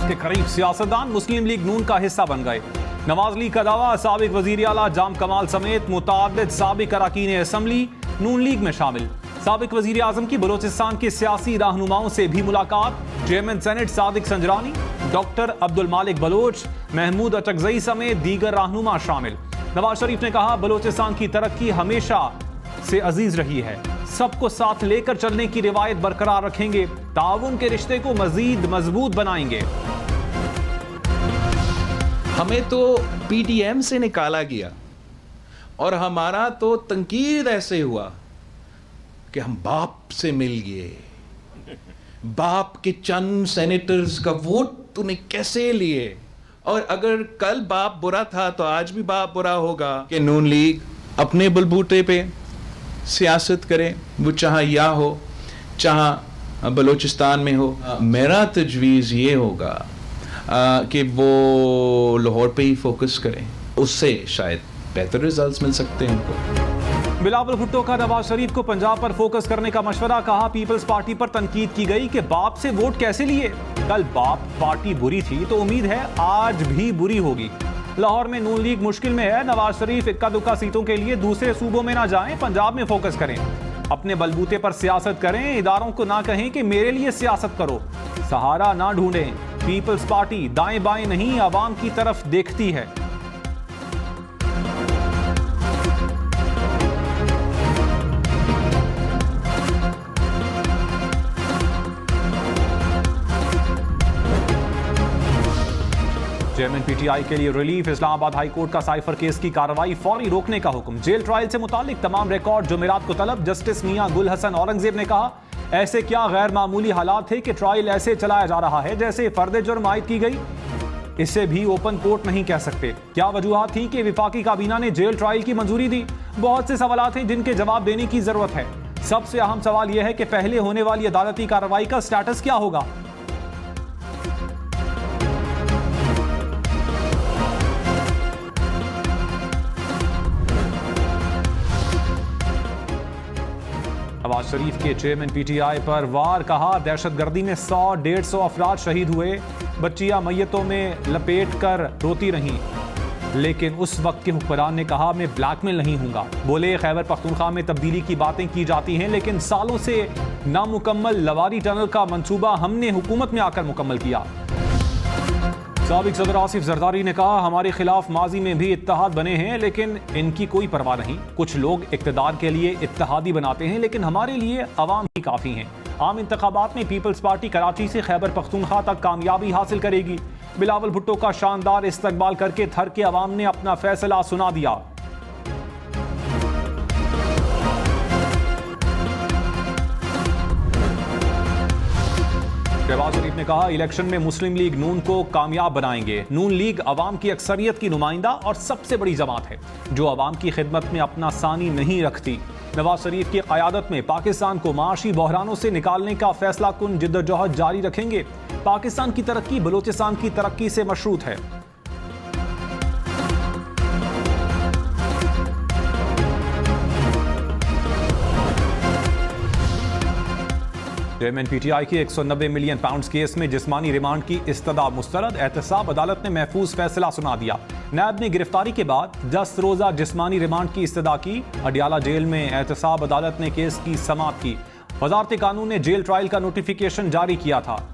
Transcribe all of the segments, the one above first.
के करीब सियासतदान मुस्लिम लीग नून का हिस्सा बन गए। नवाज लीग का दावा, साबिक वजीर आला जाम कमाल समेत मुताअद्दिद साबिक अरकान असम्बली नून लीग में शामिल। साबिक वजीर आजम की बलोचिस्तान के सियासी रहनुमाओं से भी मुलाकात। Chairman senate Sadiq Sanjrani, doctor Abdul मालिक बलोच, महमूद अटकजई समेत दीगर रहनुमा शामिल। नवाज शरीफ ने कहा, बलोचिस्तान की तरक्की हमेशा से अजीज रही है, सबको साथ लेकर चलने की रिवायत बरकरार रखेंगे, ताउन के रिश्ते को मजीद मजबूत बनाएंगे। हमें तो पीडीएम से निकाला गया और हमारा तो तंकीद ऐसे हुआ कि हम बाप से मिल गए, बाप के चंद सेनेटर्स का वोट तूने कैसे लिए, और अगर कल बाप बुरा था तो आज भी बाप बुरा होगा कि नून लीग अपने बलबूते पे सियासत करे, वो चाहे या हो चाहे बलोचिस्तान में हो। मेरा तजवीज़ ये होगा कि वो लाहौर पे ही फोकस करें, उससे शायद बेहतर रिजल्ट्स मिल सकते हैं उनको। बिलावल भुट्टो का नवाज शरीफ को पंजाब पर फोकस करने का मशवरा। कहा, पीपल्स पार्टी पर तनकीद की गई कि बाप से वोट कैसे लिए। कल बाप पार्टी बुरी थी तो उम्मीद है आज भी बुरी होगी। लाहौर में नून लीग मुश्किल में है। नवाज शरीफ इक्का दुक्का सीटों के लिए दूसरे सूबों में ना जाएं, पंजाब में फोकस करें, अपने बलबूते पर सियासत करें। इदारों को ना कहें कि मेरे लिए सियासत करो, सहारा ना ढूंढें। पीपल्स पार्टी दाएं बाएं नहीं, आवाम की तरफ देखती है। चेयरमैन पीटीआई के लिए रिलीफ। इस्लामाबाद हाई कोर्ट का साइफर केस की कार्रवाई फौरी रोकने का हुक्म। जेल ट्रायल से मुतालिक तमाम रिकॉर्ड जुमेरात को तलब। जस्टिस मियां गुल हसन औरंगजेब ने कहा, ऐसे क्या गैर मामूली हालात थे कि ट्रायल ऐसे चलाया जा रहा है जैसे फर्द जुर्म आयद की गई। इसे भी ओपन कोर्ट नहीं कह सकते। क्या वजूहात थी कि विफाकी काबीना ने जेल ट्रायल की मंजूरी दी। बहुत से सवाल हैं जिनके जवाब देने की जरूरत है। सबसे अहम सवाल यह है कि पहले होने वाली अदालती कार्रवाई का स्टेटस क्या होगा। नवाज शरीफ के चेयरमैन पीटीआई पर वार। कहा, दहशतगर्दी में 100-150 अफराद शहीद हुए। बच्चियां मैयतों में लपेट कर रोती रहीं, लेकिन उस वक्त के हुक्मरान ने कहा, मैं ब्लैकमेल नहीं हूंगा। बोले, खैबर पख्तूनख्वा में तब्दीली की बातें की जाती हैं, लेकिन सालों से नामुकम्मल लवारी टनल का मंसूबा हमने हुकूमत में आकर मुकम्मल किया। साबिक सदर आसिफ जरदारी ने कहा, हमारे खिलाफ माजी में भी इत्तेहाद बने हैं, लेकिन इनकी कोई परवाह नहीं। कुछ लोग इक़्तिदार के लिए इत्तेहादी बनाते हैं, लेकिन हमारे लिए अवाम ही काफ़ी हैं। आम इंतखाबात में पीपल्स पार्टी कराची से खैबर पख्तूनख्वा तक कामयाबी हासिल करेगी। बिलावल भुट्टो का शानदार इस्तकबाल करके थर के अवाम ने अपना फैसला सुना दिया। शहबाज शरीफ ने कहा, इलेक्शन में मुस्लिम लीग नून को कामयाब बनाएंगे। नून लीग अवाम की अक्सरियत की नुमाइंदा और सबसे बड़ी जमात है जो अवाम की खिदमत में अपना सानी नहीं रखती। नवाज शरीफ की क़यादत में पाकिस्तान को माशी बहरानों से निकालने का फैसला कुन जिद्दोजहद जारी रखेंगे। पाकिस्तान की तरक्की बलोचिस्तान की तरक्की से मशरूत है। चेयरमैन पीटीआई के 190 मिलियन पाउंड्स केस में जिस्मानी रिमांड की इस्तदा मुस्तरद। एहतसाब अदालत ने महफूज फैसला सुना दिया। नैब ने गिरफ्तारी के बाद 10 रोजा जिस्मानी रिमांड की इस्तदा की। अडियाला जेल में एहतसाब अदालत ने केस की समाअत की। वजारत कानून ने जेल ट्रायल का नोटिफिकेशन जारी किया था।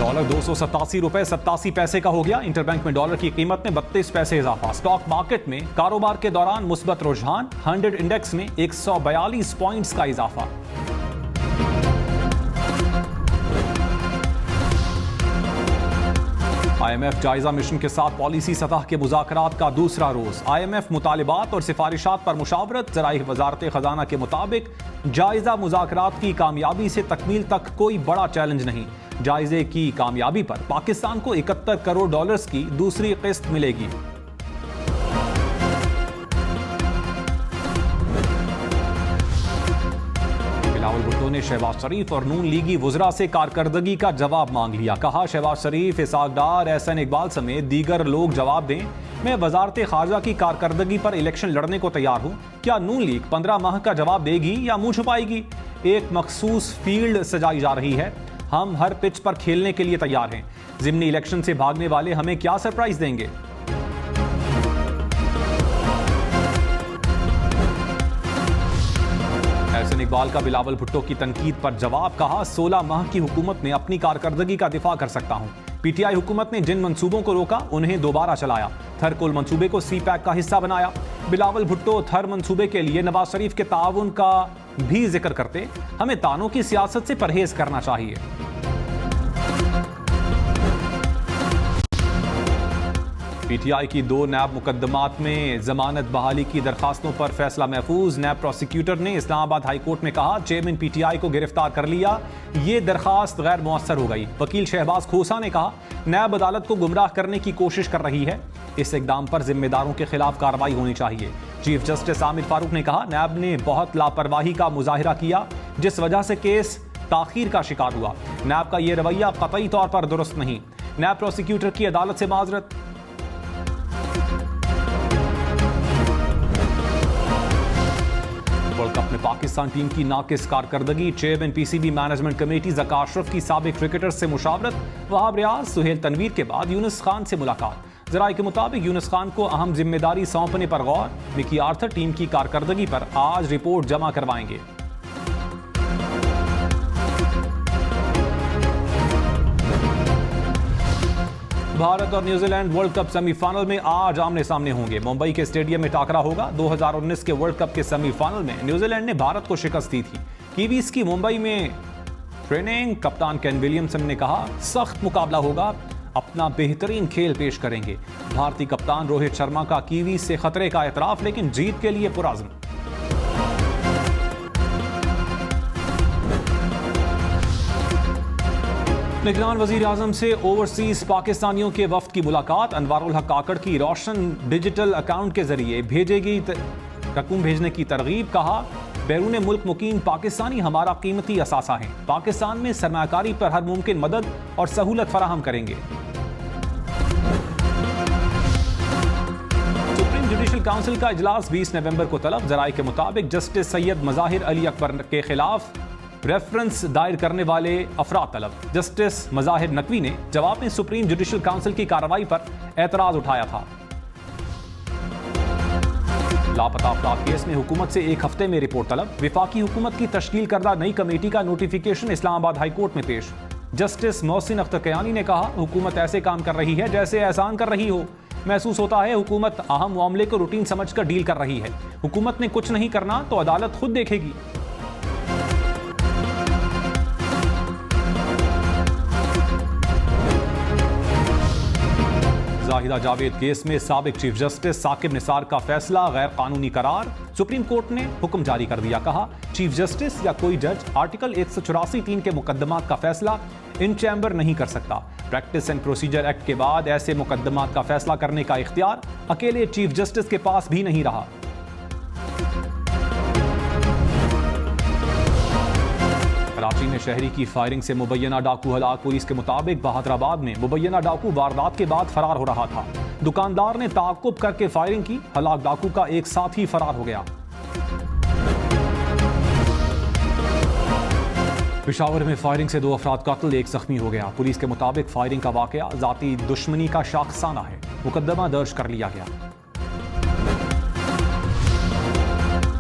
डॉलर 287 रुपए 87 पैसे का हो गया। इंटरबैंक में डॉलर की कीमत में 32 पैसे इजाफा। स्टॉक मार्केट में कारोबार के दौरान मुस्बत रुझान। 100 इंडेक्स में 142 पॉइंट्स का इजाफा। IMF जायजा मिशन के साथ पॉलिसी सतह के मुज़ाकरात का दूसरा रोज। IMF मुतालिबात और सिफारिशात पर मुशावरत। ज़राई वजारत खजाना के मुताबिक जायजा मुज़ाकरात की कामयाबी से तकमील तक कोई बड़ा चैलेंज नहीं। जायजे की कामयाबी पर पाकिस्तान को 71 करोड़ डॉलर्स की दूसरी किस्त मिलेगी। बिलावल भुट्टो ने शहबाज शरीफ और नून लीगी वुज़रा से कारकर्दगी का जवाब मांग लिया। कहा, शहबाज शरीफ, इसहाक डार, एहसन इकबाल समेत दीगर लोग जवाब दें मैं वजारत खारजा की कारकर्दगी पर इलेक्शन लड़ने को तैयार हूँ। क्या नून लीग 15 माह का जवाब देगी या मुंह छुपाएगी? एक मखसूस फील्ड सजाई जा रही है। हम हर पिच पर खेलने के लिए तैयार हैं। जिमनी इलेक्शन से भागने वाले हमें क्या सरप्राइज देंगे? एहसन इकबाल का बिलावल भुट्टो की तनकीद पर जवाब, कहा 16 माह की हुकूमत में अपनी कारकर्दगी का दिफा कर सकता हूं। पीटीआई हुकूमत ने जिन मंसूबों को रोका उन्हें दोबारा चलाया। थर कोल मंसूबे को सी पैक का हिस्सा बनाया। बिलावल भुट्टो थर मंसूबे के लिए नवाज शरीफ के ताउन का भी जिक्र करते, हमें तानों की सियासत से परहेज करना चाहिए। पीटीआई की 2 नैब मुकदमात में जमानत बहाली की दरखास्तों पर फैसला महफूज। नैब प्रोसिक्यूटर ने इस्लामाबाद हाई कोर्ट में कहा, चेयरमैन पीटीआई को गिरफ्तार कर लिया, ये दरखास्त गैर मुअस्सर हो गई। वकील शहबाज खोसा ने कहा, नैब अदालत को गुमराह करने की कोशिश कर रही है। इस इकदाम पर जिम्मेदारों के खिलाफ कार्रवाई होनी चाहिए। चीफ जस्टिस आमिर फारूक ने कहा, नैब ने बहुत लापरवाही का मुजाहिरा किया, जिस वजह से केस ताखीर का शिकार हुआ। नैब का यह रवैया कतई तौर पर दुरुस्त नहीं। नैब प्रोसिक्यूटर की अदालत से माजरत। वर्ल्ड कप में पाकिस्तान टीम की नाकिस कारकर्दगी। Chairman PCB management committee Zaka Ashraf की साबिक क्रिकेटर्स से मुशावरत। वहाब रियाज, सुहेल तनवीर के बाद यूनुस खान से मुलाकात। जराये के मुताबिक यूनुस खान को अहम जिम्मेदारी सौंपने पर गौर। मिकी आर्थर टीम की कारकर्दगी पर आज रिपोर्ट जमा करवाएंगे। भारत और न्यूजीलैंड वर्ल्ड कप सेमीफाइनल में आज आमने सामने होंगे। मुंबई के स्टेडियम में टाकरा होगा। 2019 के वर्ल्ड कप के सेमीफाइनल में न्यूजीलैंड ने भारत को शिकस्त दी थी। कीवीज की मुंबई में ट्रेनिंग। कप्तान केन विलियमसन ने कहा, सख्त मुकाबला होगा, अपना बेहतरीन खेल पेश करेंगे। भारतीय कप्तान रोहित शर्मा का कीवीज से खतरे का एतराफ, लेकिन जीत के लिए पुरअज़्म। निगरान वजीर आजम से ओवरसीज पाकिस्तानियों के वफ्द की मुलाकात। अनवारुल हक काकड़ की रोशन डिजिटल अकाउंट के जरिए भेजेगी रकूम भेजने की तरगीब। कहा, बैरून मुल्क मुकीम पाकिस्तानी हमारा कीमती असासा है। पाकिस्तान में सरमाकारी पर हर मुमकिन मदद और सहूलत फराहम करेंगे। सुप्रीम जुडिशल काउंसिल का इजलास 20 नवंबर को तलब। जराये के मुताबिक जस्टिस सैयद मज़ाहिर अली अकबर के खिलाफ रेफरेंस दायर करने वाले अफराद तलब। जस्टिस मज़ाहिर नकवी ने जवाब में सुप्रीम जुडिशल काउंसिल की कार्रवाई पर एतराज उठाया था। लापता अफराद केस में हुकूमत से 1 हफ्ते में रिपोर्ट तलब। विफाकी हुकूमत की तश्कील करदा नई कमेटी का नोटिफिकेशन इस्लामाबाद हाई कोर्ट में पेश। जस्टिस मोहसिन अख्तर कयानी ने कहा, हुकूमत ऐसे काम कर रही है जैसे एहसान कर रही हो। महसूस होता है हुकूमत अहम मामले को रूटीन समझकर डील कर रही है। हुकूमत ने कुछ नहीं करना तो अदालत खुद देखेगी। जाहिदा जावेद केस में साबिक चीफ जस्टिस साकिब निसार का फैसला गैर कानूनी करार। सुप्रीम कोर्ट ने हुक्म जारी कर दिया। कहा, चीफ जस्टिस या कोई जज आर्टिकल 184(3) के मुकदमात का फैसला इन चैम्बर नहीं कर सकता। प्रैक्टिस एंड प्रोसीजर एक्ट के बाद ऐसे मुकदमात का फैसला करने का इख्तियार अकेले चीफ जस्टिस के पास भी नहीं रहा। कराची में शहरी की फायरिंग से मुबैना डाकू हलाक। पुलिस के मुताबिक बहादुराबाद में मुबैना डाकू वारदात के बाद फरार हो रहा था। दुकानदार ने ताक़ुब करके फायरिंग की। हलाक डाकू का एक साथी फरार हो गया। पेशावर में फायरिंग से 2 अफराद कत्ल, 1 जख्मी हो गया। पुलिस के मुताबिक फायरिंग का वाकया जाती दुश्मनी का शाखसाना है। मुकदमा दर्ज कर लिया गया।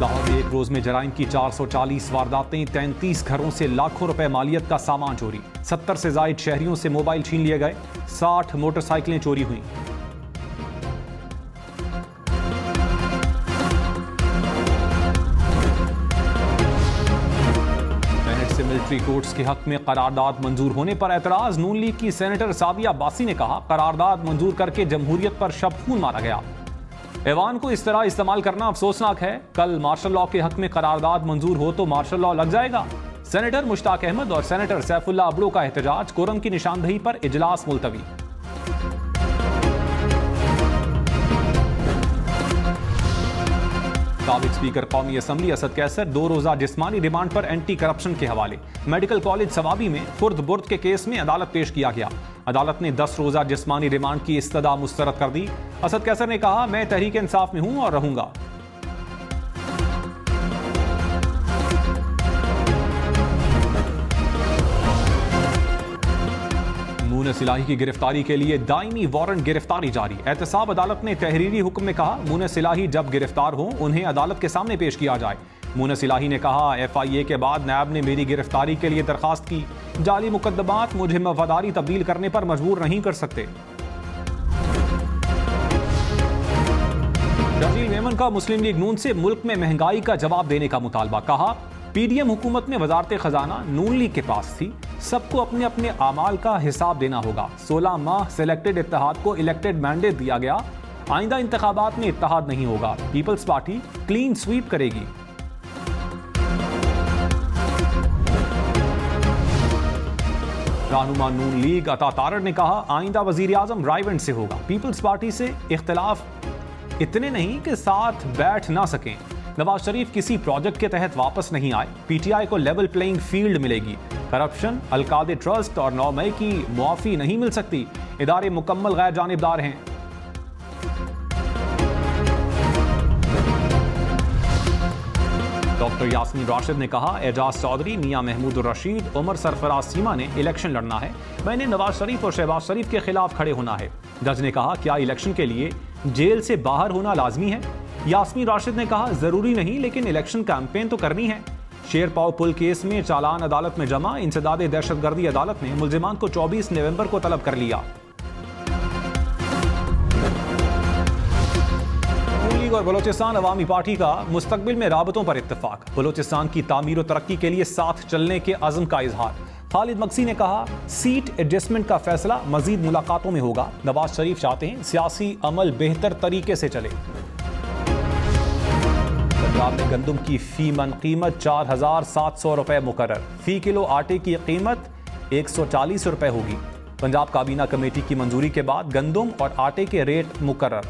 लाहौर में एक रोज में जराइम की 440 वारदातें। 33 घरों से लाखों रुपए मालियत का सामान चोरी। 70 से जायद शहरियों से मोबाइल छीन लिए गए। 60 मोटरसाइकिलें चोरी हुई। सेनेट से मिलिट्री कोर्ट्स के हक में करारदाद मंजूर होने पर एतराज। नून लीग की सेनेटर सादिया अब्बासी ने कहा, करारदाद मंजूर करके जमहूरियत पर शब खून मारा गया। ऐवान को इस तरह इस्तेमाल करना अफसोसनाक है। कल मार्शल लॉ के हक में करारदाद मंजूर हो तो मार्शल लॉ लग जाएगा। सेनेटर मुश्ताक अहमद और सेनेटर सैफुल्ला अबड़ो का एहतजाज। कोरम की निशानदही पर इजलास मुलतवी। साबिक स्पीकर कौमी असम्बली असद कैसर 2 रोजा जिस्मानी रिमांड पर एंटी करप्शन के हवाले। मेडिकल कॉलेज सवाबी में खुर्द बुर्द के केस में अदालत पेश किया गया। अदालत ने 10 रोजा जिस्मानी रिमांड की इस्तदा मुस्तरद कर दी। असद कैसर ने कहा, मैं तहरीक इंसाफ में हूं और रहूंगा। मुनस इलाही की गिरफ्तारी के लिए दायमी वारंट गिरफ्तारी जारी। एहतसाब अदालत ने तहरीरी हुक्म में कहा, मुनस इलाही जब गिरफ्तार हो उन्हें अदालत के सामने पेश किया जाए। मुनस इलाही ने कहा, FIA के बाद नैब ने मेरी गिरफ्तारी के लिए दरखास्त की। जाली मुकदमात मुझे वफादारी तब्दील करने पर मजबूर नहीं कर सकते। शकील मेमन का मुस्लिम लीग नून से मुल्क में महंगाई का जवाब देने का मुतालबा। कहा, PDM हुकूमत में वजारत खजाना नून लीग के पास थी, सबको अपने अपने आमाल का हिसाब देना होगा। 16 माह सिलेक्टेड इत्तेहाद को इलेक्टेड मैंडेट दिया गया, आइंदा इंतखाबात में इत्तेहाद नहीं होगा। पीपल्स पार्टी क्लीन स्वीप करेगी। रहनुमा नून लीग अता तारड़ ने कहा, आइंदा वजीर आजम रायवंड से होगा। पीपल्स पार्टी से इख्तलाफ इतने नहीं कि साथ बैठ ना सकें। नवाज शरीफ किसी प्रोजेक्ट के तहत वापस नहीं आए। PTI को लेवल प्लेइंग फील्ड मिलेगी। करप्शन, अलकादे ट्रस्ट और 9 मई की मुआफी नहीं मिल सकती। इदारे मुकम्मल गैर जानिबदार हैं। डॉक्टर यास्मीन राशिद ने कहा, एजाज चौधरी, मियां महमूद रशीद, उमर सरफराज सीमा ने इलेक्शन लड़ना है। मैंने नवाज शरीफ और शहबाज शरीफ के खिलाफ खड़े होना है। जज ने कहा, क्या इलेक्शन के लिए जेल से बाहर होना लाजमी है? यास्मीन राशिद ने कहा, जरूरी नहीं, लेकिन इलेक्शन कैंपेन तो करनी है। शेर पाव पुल केस में चालान अदालत में जमा। इंसदाद दहशतगर्दी अदालत ने मुल्जिमान को 24 नवंबर को तलब कर लिया। लीग और बलोचिस्तान अवामी पार्टी का मुस्तकबिल में राबतों पर इत्तेफाक। बलोचिस्तान की तामीर और तरक्की के लिए साथ चलने के अज़्म का इजहार। खालिद मक्सी ने कहा, सीट एडजस्टमेंट का फैसला मजीद मुलाकातों में होगा। नवाज शरीफ चाहते हैं सियासी अमल बेहतर तरीके से चले। पंजाब में गंदम की फी मन कीमत 4700 रुपए मुकर्रर। फी किलो आटे की कीमत 140 रुपए होगी। पंजाब काबीना कमेटी की मंजूरी के बाद गंदम और आटे के रेट मुकर्रर।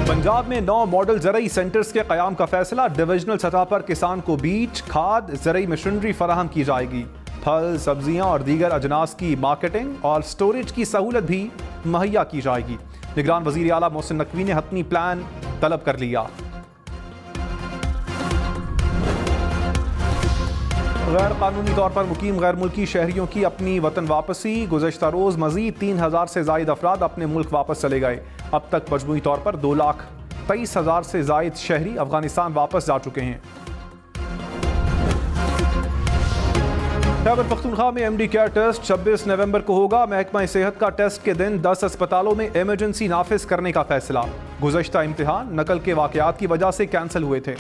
पंजाब में 9 मॉडल ज़रई सेंटर्स के क़याम का फैसला। डिविजनल सतह पर किसान को बीज, खाद, ज़रई मशीनरी फराहम की जाएगी। फल, सब्जियां और दीगर अजनास की मार्केटिंग और स्टोरेज की सहूलत भी मुहैया की जाएगी। निगरान वज़ीर आला मोहसिन नकवी ने हतमी प्लान तलब कर लिया। गैर कानूनी तौर पर मुकीम गैर मुल्की शहरियों की अपनी वतन वापसी। गुज़श्ता रोज़ मज़ीद 3000 से ज़ायद अफराद अपने मुल्क वापस चले गए। अब तक मजमूई तौर पर 2,23,000 से ज़ायद शहरी अफगानिस्तान वापस जा चुके हैं। खैबर पख्तूनख्वा में MD केयर टेस्ट 26 नवंबर को होगा। महकमा सेहत का टेस्ट के दिन 10 अस्पतालों में इमरजेंसी नाफिज करने का फैसला। गुज़श्ता इम्तिहान नकल के वाक़यात की वजह से कैंसिल हुए थे।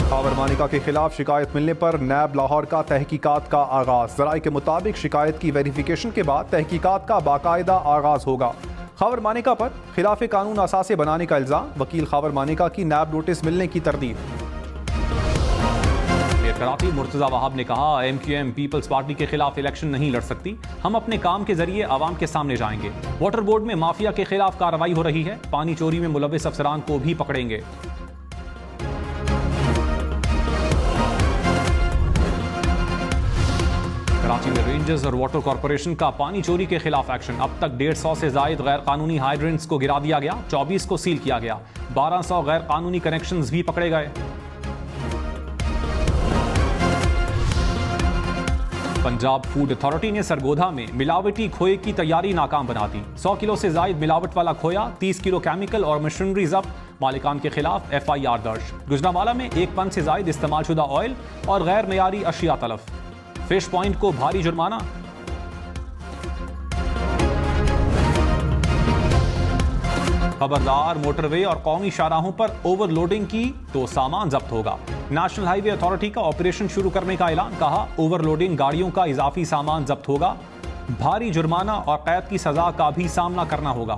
खावर मानिका के खिलाफ शिकायत मिलने पर नैब लाहौर का तहकीकात का आगाज। ज़राए के मुताबिक शिकायत की वेरिफिकेशन के बाद तहकीकात का बाकायदा आगाज होगा। खावर मानिका पर खिलाफ कानून असासे बनाने का इल्जाम। वकील खावर मानिका की नैब नोटिस मिलने की तरदीद। कराची मुर्तज़ा वहाब ने कहा, MQM पीपल्स पार्टी के खिलाफ इलेक्शन नहीं लड़ सकती। हम अपने काम के जरिए आवाम के सामने जाएंगे। वाटर बोर्ड में माफिया के खिलाफ कार्रवाई हो रही है। पानी चोरी में मुलविस अफसरान को भी पकड़ेंगे। कराची में रेंजर्स और वाटर कॉर्पोरेशन का पानी चोरी के खिलाफ एक्शन। अब तक 150 से जायद गैर कानूनी हाइड्रेंट्स को गिरा दिया गया। 24 को सील किया गया। 1200 गैर कानूनी कनेक्शंस भी पकड़े गए। पंजाब फूड अथॉरिटी ने सरगोधा में मिलावटी खोए की तैयारी नाकाम बना दी। 100 किलो से जायद मिलावट वाला खोया, 30 किलो केमिकल और मशीनरी जब्त। मालिकान के खिलाफ FIR दर्ज। गुजरांवाला में 1 पन से जायद इस्तेमालशुदा ऑयल और गैर मयारी अशिया तलफ। फिश पॉइंट को भारी जुर्माना। खबरदार, मोटरवे और कौमी शाहराहों पर ओवरलोडिंग की तो सामान जब्त होगा। नेशनल हाईवे अथॉरिटी का ऑपरेशन शुरू करने का ऐलान। कहा, ओवरलोडिंग गाड़ियों का इजाफी सामान जब्त होगा। भारी जुर्माना और कैद की सजा का भी सामना करना होगा।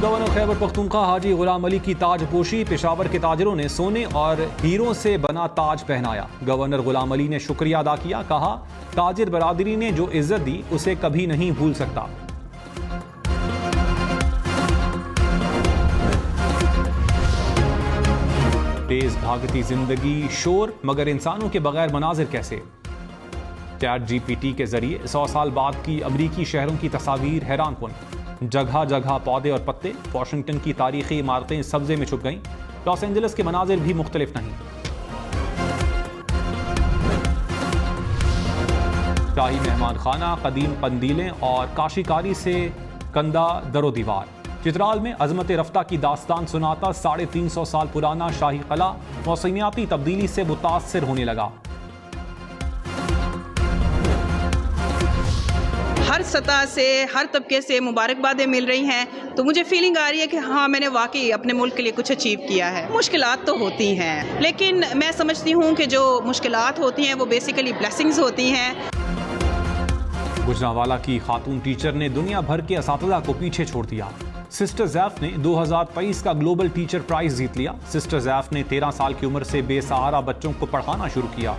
गवर्नर खैबर पख्तूनख्वा हाजी गुलाम अली की ताजपोशी, पेशावर के ताजरों ने सोने और हीरों से बना ताज पहनाया। गवर्नर गुलाम अली ने शुक्रिया अदा किया, कहा ताजिर बरादरी ने जो इज्जत दी उसे कभी नहीं भूल सकता। तेज भागती जिंदगी, शोर, मगर इंसानों के बगैर मनाजिर कैसे। चैट जीपीटी के जरिए 100 साल बाद की अमरीकी शहरों की तस्वीर हैरान कुन। जगह जगह पौधे और पत्ते, वॉशिंगटन की तारीखी इमारतें सब्जे में छुप गईं। लॉस एंजलिस के मनाजिर भी मुख्तलिफ नहीं। शाही मेहमान खाना, कदीम कंदीलें और काशीकारी से कंदा दरो दीवार। चित्राल में अजमत रफ्ता की दास्तान सुनाता 350 साल पुराना शाही कला मौसमियाती तब्दीली से मुतासर होने लगा। हर सतह से, हर तबके से मुबारकबादें मिल रही हैं, तो मुझे फीलिंग आ रही है कि हाँ, मैंने वाकई अपने मुल्क के लिए कुछ अचीव किया है। मुश्किलात तो होती हैं, लेकिन मैं समझती हूँ कि जो मुश्किलात होती हैं वो बेसिकली ब्लेसिंग्स होती हैं। गुजरांवाला की खातून टीचर ने दुनिया भर के असातिज़ा को पीछे छोड़ दिया। सिस्टर जैफ ने 2023 का ग्लोबल टीचर प्राइज जीत लिया। सिस्टर जैफ ने 13 साल की उम्र से बेसहारा बच्चों को पढ़ाना शुरू किया।